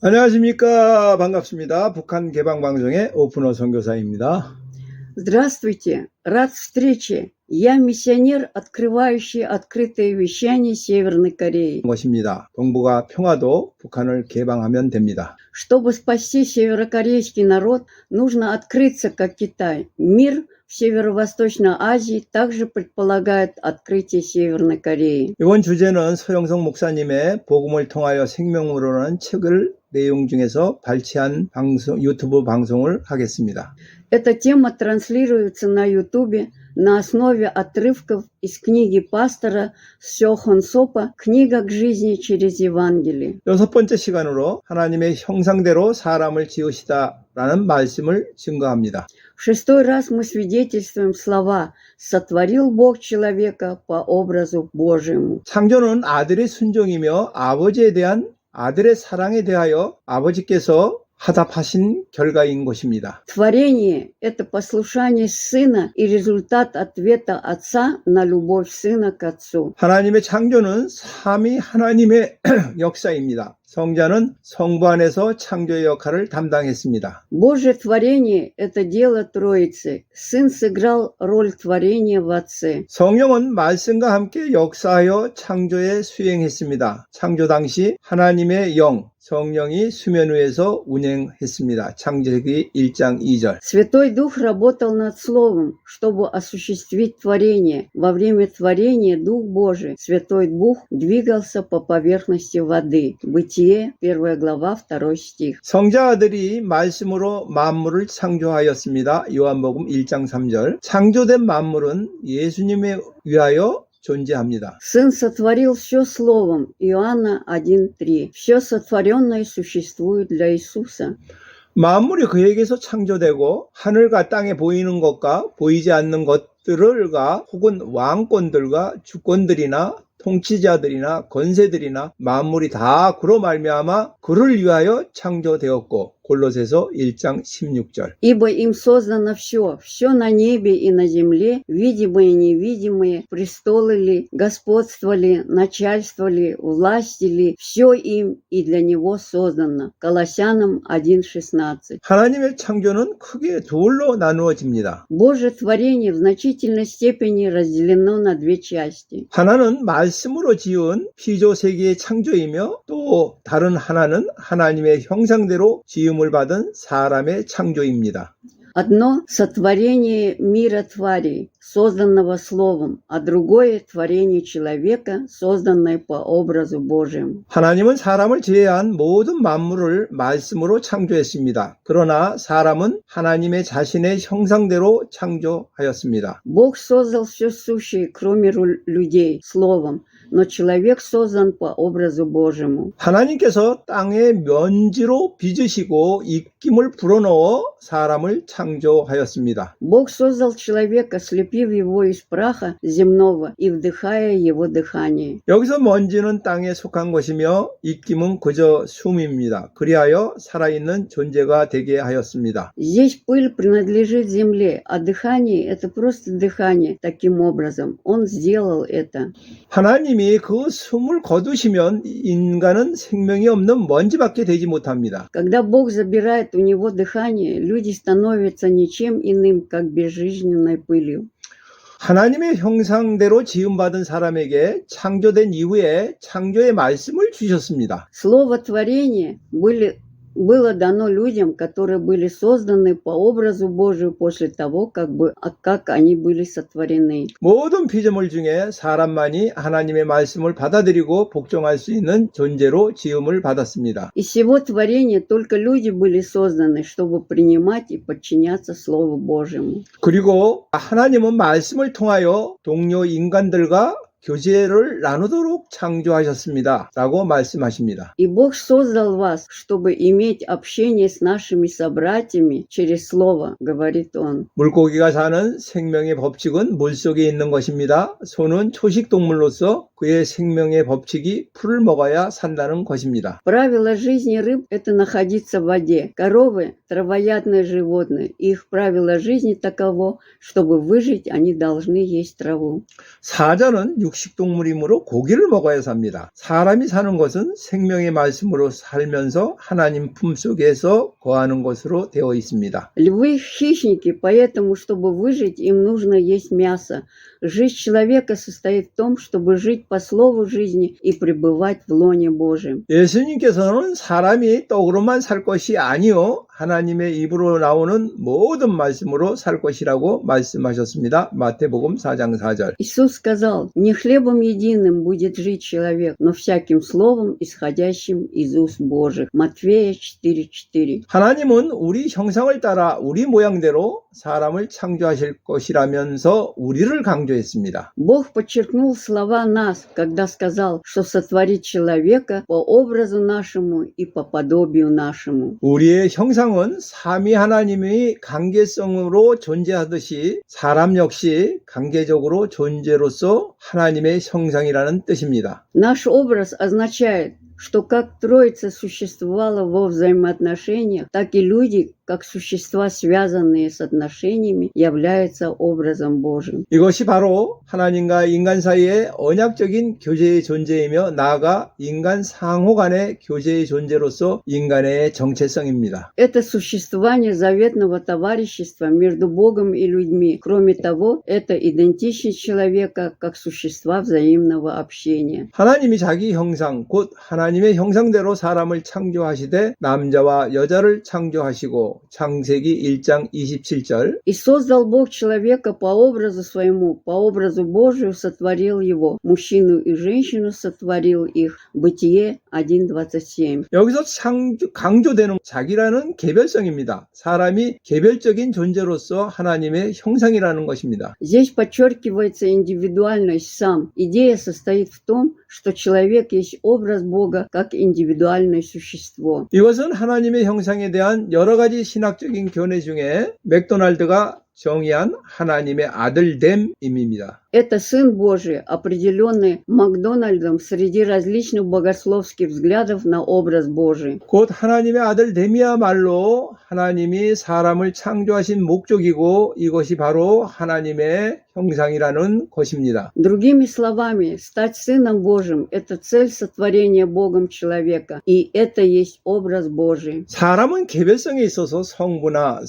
안녕하십니까. 반갑습니다. 북한 개방방송의 오픈어 선교사입니다. Здравствуйте! Рад встрече! Я миссионер, открывающий открытые вещания Северной Кореи. 것입니다. 동북아 평화도 북한을 개방하면 됩니다. Чтобы спасти северокорейский народ, нужно открыться, как Китай. Мир в Северо-Восточной Азии также предполагает открытие Северной Кореи. 이번 주제는 서영석 목사님의 복음을 통하여 생명으로라는 책을 내용 중에서 발췌한 유튜브 방송을 하겠습니다. Эта тема транслируется на Ютубе на основе отрывков из книги пастора Сё Хон Сопа «Книга к жизни через Евангелие». 여섯 번째 시간으로 하나님의 형상대로 사람을 지으시다라는 말씀을 증거합니다. В шестой раз мы свидетельствуем слова «Сотворил Бог человека по образу Божьему». 창조는 아들의 순종이며 아버지에 대한 아들의 사랑에 대하여 아버지께서 화답하신 결과인 것입니다. Творение – это послушание Сына и результат ответа Отца на любовь Сына к Отцу. 하나님의 창조는 삼위 하나님의 역사입니다. 성자는 성부 안에서 창조의 역할을 담당했습니다. Божье творение – это дело Троицы. Сын сыграл роль творения в Отце. 성령은 말씀과 함께 역사하여 창조에 수행했습니다. 창조 당시 하나님의 영, 성령이 수면 위에서 운행했습니다. 창세기 1장 2절. Святой Дух работал над Словом, чтобы осуществить творение. Во время творения Дух Божий, Святой Дух, двигался по поверхности воды. Бытие, 1 глава, 2 стих. 성자 아들이 말씀으로 만물을 창조하였습니다. 요한복음 1장 3절. 창조된 만물은 예수님에 위하여 존재합니다. Сын сотворил все Словом. Иоанна 1:3. Все сотворенное существует для Иисуса. 만물이 그에게서 창조되고 하늘과 땅에 보이는 것과 보이지 않는 것들과 혹은 왕권들과 주권들이나 통치자들이나 권세들이나 만물이 다 그로 말미암아 그를 위하여 창조되었고 골로새서 1장 16절. Ибо им создано все на небе и на земле, видимое и невидимое, престолы ли, господство ли, начальство ли, власти ли, все им и для него создано. Колоссянам 1:16. 하나님의 창조는 크게 둘로 나누어집니다. Божье творение в значительной степени разделено на две части. 하나는 말씀으로 지은 피조 세계의 창조이며 또 다른 하나는 하나님의 형상대로 지음을 받은 사람의 창조입니다. Одно – сотворение мира тварей, созданного Словом, а другое – творение человека, созданное по образу Божьему. 하나님은 사람을 제외한 모든 만물을 말씀으로 창조했습니다. 그러나 사람은 하나님의 자신의 형상대로 창조하였습니다. Бог создал все сущее, кроме людей, Словом, но человек создан по образу Божьему. 하나님께서 땅의 먼지로 빚으시고 입김을 불어넣어 사람을 창조하였습니다. Бог создал человека, слепив его из праха земного и вдыхая его дыхание. 여기서 먼지는 땅에 속한 것이며 입김은 그저 숨입니다. 그리하여 살아있는 존재가 되게 하였습니다. Здесь пыль принадлежит земле, а дыхание – это просто дыхание. Таким образом, Он сделал это. 하나님이 그 숨을 거두시면 인간은 생명이 없는 먼지밖에 되지 못합니다. Когда Бог забирает у него дыхание, люди становятся ничем иным, как безжизненной пылью. 하나님의 형상대로 지음받은 사람에게 창조된 이후에 창조의 말씀을 주셨습니다. Слово творения было дано людям, которые были созданы по образу Божию после того, как они были сотворены. 모든 피조물 중에 사람만이 하나님의 말씀을 받아들이고 복종할 수 있는 존재로 지음을 받았습니다. Из всего творения только люди были созданы, чтобы принимать и подчиняться Слову Божьему. 그리고 하나님은 말씀을 통하여 동료 인간들과 교제를 나누도록 창조하셨습니다. 라고 말씀하십니다. И Бог создал вас, чтобы иметь общение с нашими собратьями через Слово, говорит Он. 물고기가 사는 생명의 법칙은 물속에 있는 것입니다. 소는 초식동물로서 그의 생명의 법칙이 풀을 먹어야 산다는 것입니다. Правило жизни рыб – это находиться в воде. Коровы – травоядные животные. Их правило жизни таково, чтобы выжить, они должны есть траву. 사자는 육식동물이므로 고기를 먹어야 삽니다. 사람이 사는 것은 생명의 말씀으로 살면서 하나님 품속에서 거하는 것으로 되어 있습니다. Львы – хищники, поэтому, чтобы выжить, им нужно есть мясо. Жизнь человека состоит в том, чтобы жить по слову жизни и пребывать в лоне Божьем. 예수님께서는 사람이 떡으로만 살 것이 아니요 하나님의 입으로 나오는 모든 말씀으로 살 것이라고 말씀하셨습니다. 마태복음 4장 4절. Иисус сказал: «Не хлебом единым будет жить человек, но всяким словом, исходящим из уст Божьих». Матфея 4:4. 하나님은 우리 형상을 따라 우리 모양대로 사람을 창조하실 것이라면서 우리를 강조했습니다. Бог подчеркнул слова нас, когда сказал, что сотворит человека по образу нашему и по подобию нашему. 우리의 형상은 삼위 하나님의 관계성으로 존재하듯이 사람 역시 관계적으로 존재로서 하나님의 형상이라는 뜻입니다. Наш образ означает, что как Троица существовала во взаимоотношениях, так и люди, как существа, связанные с отношениями, являются образом Божьим. 이것이 바로 하나님과 인간 사이의 언약적인 교제의 존재이며 나아가 인간 상호 간의 교제의 존재로서 인간의 정체성입니다. Это существование заветного товарищества между Богом и людьми. Кроме того, это идентичность человека как существа взаимного общения. 하나님이 자기 형상, 곧 하나님의 형상대로 사람을 창조하시되 남자와 여자를 창조하시고 창세기 1장 27절. «И создал Бог человека по образу своему, по образу Божию сотворил его, мужчину и женщину сотворил их». Бытие 1:27. 여기서 강조되는 자기라는 개별성입니다. 사람이 개별적인 존재로서 하나님의 형상이라는 것입니다. Здесь подчеркивается индивидуальность сам. Идея состоит в том, что человек есть образ Бога как индивидуальное существо. 이것은 하나님의 형상에 대한 여러 가지 신학적인 견해 중에 맥도날드가 정의한 하나님의 아들됨임입니다. Это Сын Божий, определенный Макдональдом среди различных богословских взглядов на образ Божий. 곧 하나님의 아들됨이야말로 하나님이 사람을 창조하신 목적이고 이것이 바로 하나님의 형상이라는 것입니다. Другими словами, стать Сыном Божьим – это цель сотворения Богом человека, и это есть образ Божий. 사람은 개별성에 있어서 성부나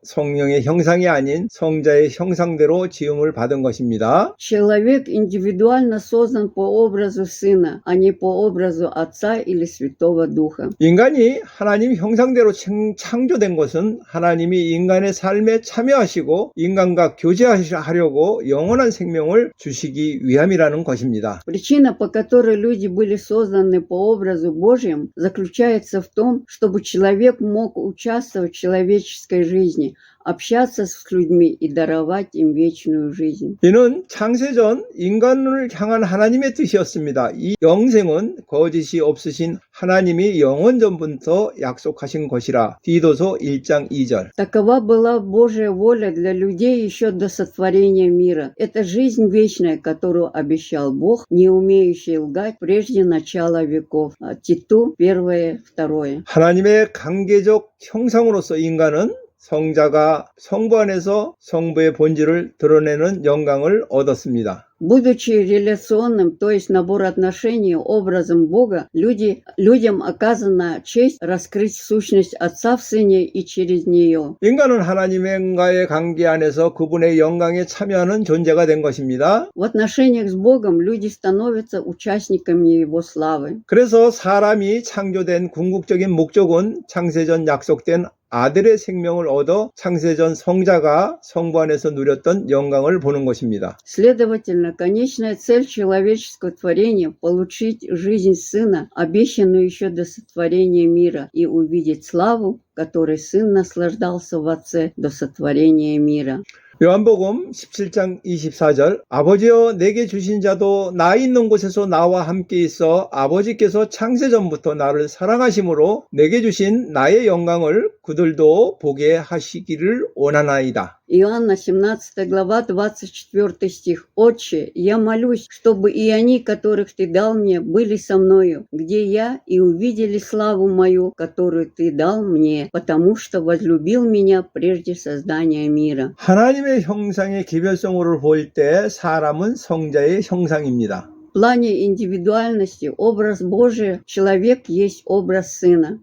성령의 형상이 아닌 성자의 형상대로 지음을 받은 것입니다. Человек индивидуально создан по образу Сына, а не по образу Отца или Святого Духа. 인간이 하나님 형상대로 창조된 것은 하나님이 인간의 삶에 참여하시고 인간과 교제하려고 영원한 생명을 주시기 위함이라는 것입니다. Причина, по которой люди были созданы по образу Божьему, заключается в том, чтобы человек мог участвовать в человеческой жизни, общаться с людьми и даровать им вечную жизнь. 이는 창세전 인간을 향한 하나님의 뜻이었습니다. 이 영생은 거짓이 없으신 하나님이 영원전부터 약속하신 것이라. 디도서 1장 2절. Такова была Божья воля для людей еще до сотворения мира. Это жизнь вечная, которую обещал Бог, не умеющий лгать прежде начала веков. Титу 1:2. 하나님의 관계적 형상으로서 인간은 성자가 성부 안에서 성부의 본질을 드러내는 영광을 얻었습니다. Будучи реляционным, то есть набор отношений образом Бога, людям оказана честь раскрыть сущность Отца в Сыне и через нее. 인간은 하나님과의 관계 안에서 그분의 영광에 참여하는 존재가 된 것입니다. В отношениях с Богом люди становятся участниками Его славы. 그래서 사람이 창조된 궁극적인 목적은 창세전 약속된 아들의 생명을 얻어 창세전 성자가 성부 안에서 누렸던 영광을 보는 것입니다. Следовательно, конечная цель человеческого творения – получить жизнь Сына, обещанную еще до сотворения мира, и увидеть славу, которой Сын наслаждался в Отце до сотворения мира. 요한복음 17장 24절 아버지여 내게 주신 자도 나 있는 곳에서 나와 함께 있어 아버지께서 창세전부터 나를 사랑하심으로 내게 주신 나의 영광을 그들도 보게 하시기를 원하나이다. Иоанна 17 глава 24 стих. «Отче, я молюсь, чтобы и они, которых Ты дал мне, были со мною, где я, и увидели славу мою, которую Ты дал мне, потому что возлюбил меня прежде создания мира». 하나님의 형상의 개별성으로 볼 때 사람은 성자의 형상입니다. В плане индивидуальности образ Божий человек есть образ Сына.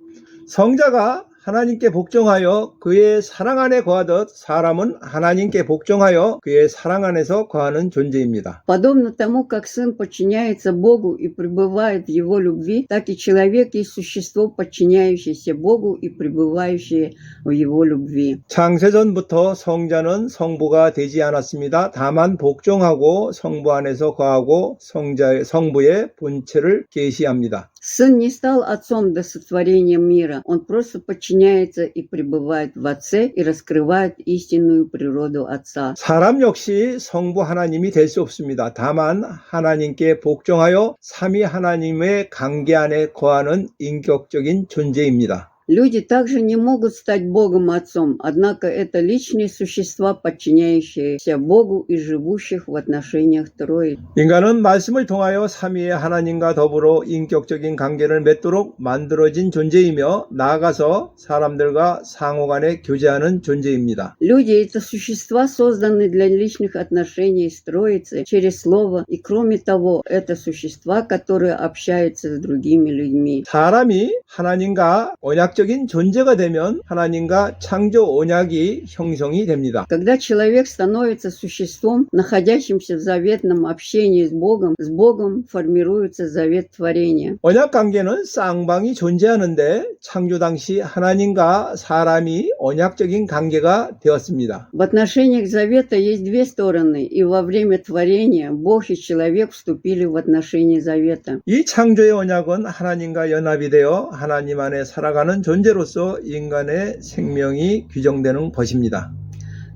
성자가 하나님께 복종하여 그의 사랑 안에 거하듯 사람은 하나님께 복종하여 그의 사랑 안에서 거하는 존재입니다. Подобно тому, как Сын подчиняется Богу и пребывает в Его любви, так и человек есть существо, подчиняющееся Богу и пребывающее в Его любви. 창세전부터 성자는 성부가 되지 않았습니다. 다만 복종하고 성부 안에서 거하고 성부의 본체를 계시합니다. Сын не стал отцом до сотворения мира, он просто подчиняется и пребывает в Отце и раскрывает истинную природу Отца. 사람 역시 성부 하나님이 될 수 없습니다. 다만 하나님께 복종하여 삼위 하나님의 관계 안에 거하는 인격적인 존재입니다. Люди также не могут стать Богом Отцом, однако это личные существа, подчиняющиеся Богу и живущих в отношениях Троицы. 인간은 말씀을 통하여 삼위의 하나님과 더불어 인격적인 관계를 맺도록 만들어진 존재이며 나아가서 사람들과 상호간에 교제하는 존재입니다. Люди – это существа, созданные для личных отношений с Троицей через Слово, и кроме того, это существа, которые общаются с другими людьми. 사람이 하나님과 언약적인 존재가 되면 하나님과 창조 언약이 형성이 됩니다. Когда человек становится существом, находящимся в заветном общении с Богом формируется завет творения. 언약 관계는 쌍방이 존재하는데 창조 당시 하나님과 사람이 언약적인 관계가 되었습니다. В отношениях завета есть две стороны, и во время творения Бог и человек вступили в отношения завета. 이 창조의 언약은 하나님과 연합이 되어 하나님 안에 살아가는 존재로서 인간의 생명이 규정되는 것입니다.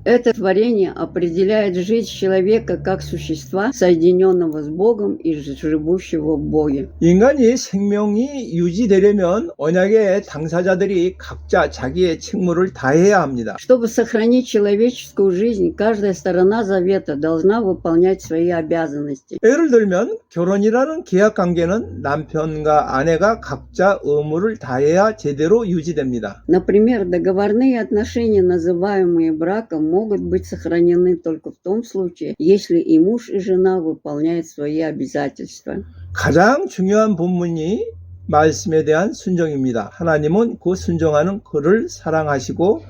Это творение определяет жизнь человека как существа, соединенного с Богом и живущего в Боге. 인간이 생명이 유지되려면 언약의 당사자들이 각자 자기의 책무를 다해야 합니다. Чтобы сохранить человеческую жизнь, каждая сторона завета должна выполнять свои обязанности. 예를 들면 결혼이라는 계약 관계는 남편과 아내가 각자 의무를 다해야 제대로 유지됩니다. Например, договорные отношения, называемые браком, могут быть сохранены только в том случае, если и муж, и жена выполняют свои обязательства. 가장 중요한 본문이 말씀에 대한 순종입니다. 하나님은 그 순종하는 그를 사랑하시고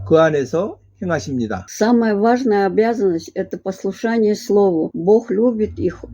그 안에서 행하십니다. Самая важная обязанность – это послушание Слову. Бог любит их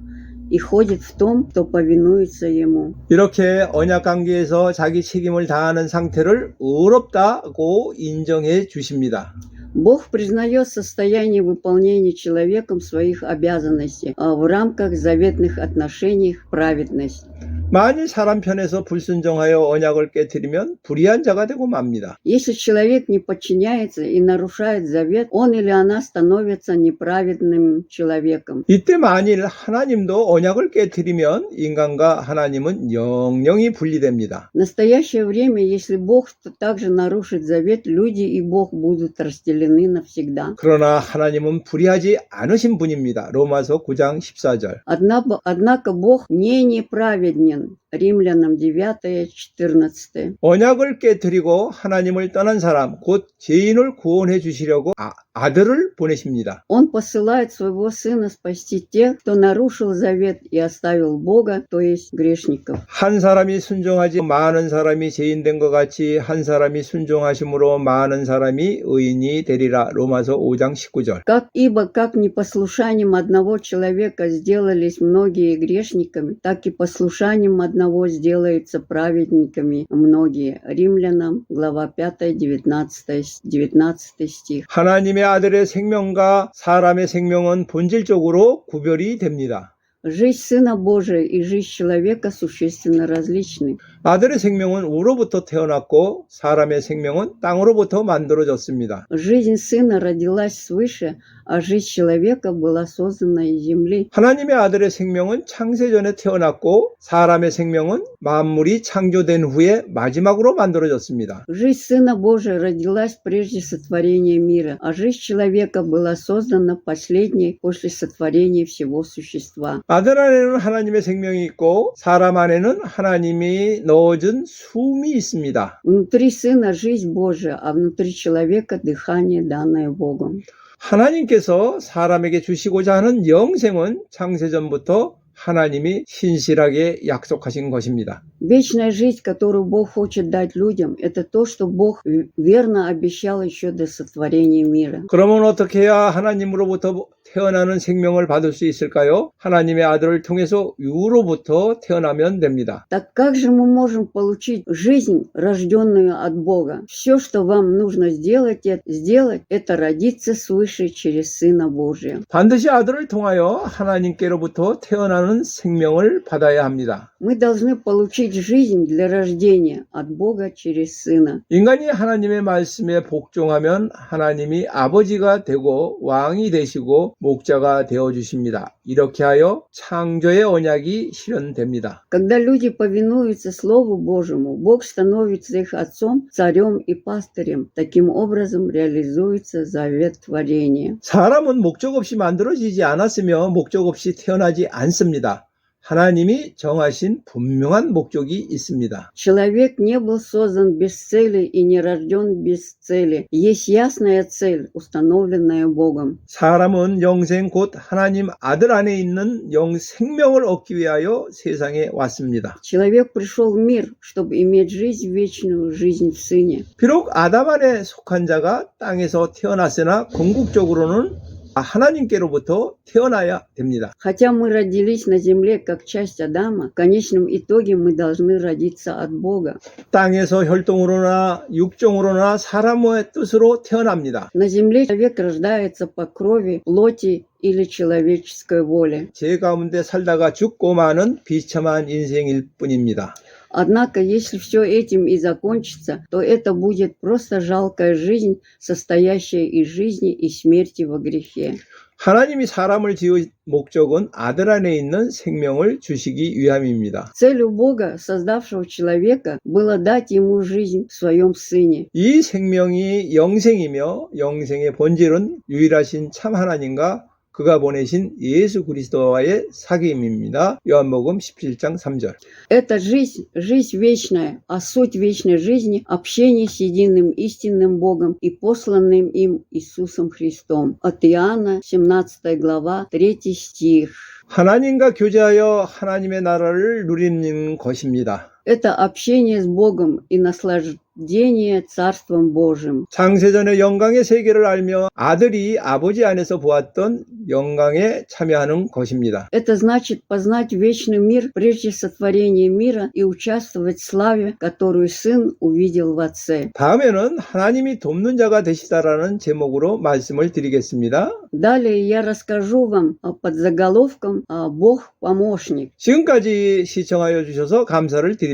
и ходит в том, кто повинуется Ему. 이렇게 언약 관계에서 자기 책임을 다하는 상태를 의롭다고 인정해 주십니다. Бог признает состояние выполнения человеком своих обязанностей в рамках заветных отношений праведность. 만일 사람 편에서 불순종하여 언약을 깨뜨리면 불의한 자가 되고 맙니다. Если человек не подчиняется и нарушает завет, он или она становится неправедным человеком. 이때 만일 하나님도 언약을 깨뜨리면 인간과 하나님은 영영이 분리됩니다. В настоящее время, если Бог также нарушит завет, люди и Бог будут разделены навсегда. 그러나 하나님은 불의하지 않으신 분입니다. 로마서 9장 14절. Однако Бог не неправеден. Римлянам 9:14. 언약을 깨뜨리고 하나님을 떠난 사람, 곧 죄인을 구원해 주시려고 아들을 보내십니다. Он посылает своего Сына спасти тех, кто нарушил завет и оставил Бога, то есть грешников. 한 사람이 순종하지 많은 사람이 죄인 된 것 같이 한 사람이 순종하심으로 많은 사람이 의인이 되리라. 로마서 5장 19절. Ибо как непослушанием одного человека сделались многие грешниками, так и послушанием одного сделаются праведниками многие. Римлянам, глава 5, 19 стих. 하나님의 아들의 생명과 사람의 생명은 본질적으로 구별이 됩니다. Жизнь Сына Божия и жизнь человека существенно различны. 아들의 생명은 우로부터 태어났고 사람의 생명은 땅으로부터 만들어졌습니다. Жизнь сына родилась свыше, а жизнь человека была создана из земли. 하나님의 아들의 생명은 창세전에 태어났고 사람의 생명은 만물이 창조된 후에 마지막으로 만들어졌습니다. Жизнь Сына Божия родилась прежде сотворения мира, а жизнь человека была создана последней после сотворения всего существа. 아들 안에는 하나님의 생명이 있고 사람 안에는 하나님이 넣어준 숨이 있습니다. Внутри Сына жизнь Божия, а внутри человека дыхание, данное Богом. 하나님께서 사람에게 주시고자 하는 영생은 창세전부터 하나님이 신실하게 약속하신 것입니다. Вечная жизнь, которую Бог хочет дать людям, это то, что Бог верно обещал еще до сотворения мира. 그러면 어떻게 해야 하나님으로부터 태어나는 생명을 받을 수 있을까요? 하나님의 아들을 통해서 유로부터 태어나면 됩니다. Так как же мы можем получить жизнь, рожденную от Бога? Все, что вам нужно сделать, это родиться свыше через Сына Божия. 반드시 아들을 통하여 하나님께로부터 태어나는 생명을 받아야 합니다. Мы должны получить жизнь для рождения от Бога через Сына. 인간이 하나님의 말씀에 복종하면 하나님이 아버지가 되고 왕이 되시고 목자가 되어주십니다. 이렇게 하여 창조의 언약이 실현됩니다. Когда люди повинуются Слову Божьему, Бог становится их отцом, царем и пастырем. Таким образом реализуется завет творения. 사람은 목적 없이 만들어지지 않았으며 목적 없이 태어나지 않습니다. 하나님이 정하신 분명한 목적이 있습니다. Человек не был создан без цели и не рожден без цели. Есть ясная цель, установленная Богом. 사람은 영생 곧 하나님 아들 안에 있는 영생명을 얻기 위하여 세상에 왔습니다. Человек пришел в мир, чтобы иметь жизнь вечную, жизнь в Сыне. 비록 아담 안에 속한 자가 땅에서 태어났으나 궁극적으로는 하나님께로부터 태어나야 됩니다. Хотя мы родились на земле как часть Адама, в конечном итоге мы должны родиться от Бога. 땅에서 혈통으로나 육종으로나 사람의 뜻으로 태어납니다. На земле человек рождается по крови, плоти или человеческой воле. 제 가운데 살다가 죽고 마는 비참한 인생일 뿐입니다. Однако, если все этим и закончится, то это будет просто жалкая жизнь, состоящая из жизни и смерти во грехе. 하나님이 사람을 지은 목적은 아들 안에 있는 생명을 주시기 위함입니다. Целью Бога, создавшего человека, было дать ему жизнь в своем Сыне. 이 생명이 영생이며 영생의 본질은 유일하신 참 하나님과 그가 보내신 예수 그리스도와의 사귐입니다. 요한복음 17장 3절. Это жизнь вечная, а суть вечной жизни – общение с единым истинным Богом и посланным им Иисусом Христом. От Иоанна, 17 глава, 3 стих. 하나님과 교제하여 하나님의 나라를 누리는 것입니다. Это общение с Богом и наслаждение Царством Божьим. 창세전의 영광의 세계를 알며 아들이 아버지 안에서 보았던 영광에 참여하는 것입니다. Это значит познать вечный мир прежде сотворения мира и участвовать в славе, которую Сын увидел в Отце. 다음에는 하나님이 돕는 자가 되시다라는 제목으로 말씀을 드리겠습니다. Далее я расскажу вам под заголовком «Бог-помощник». 지금까지 시청하여 주셔서 감사를 드립니다.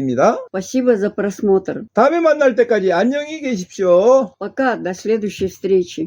Спасибо за просмотр. 다음에 만날 때까지 안녕히 계십시오. Пока, до следующей встречи.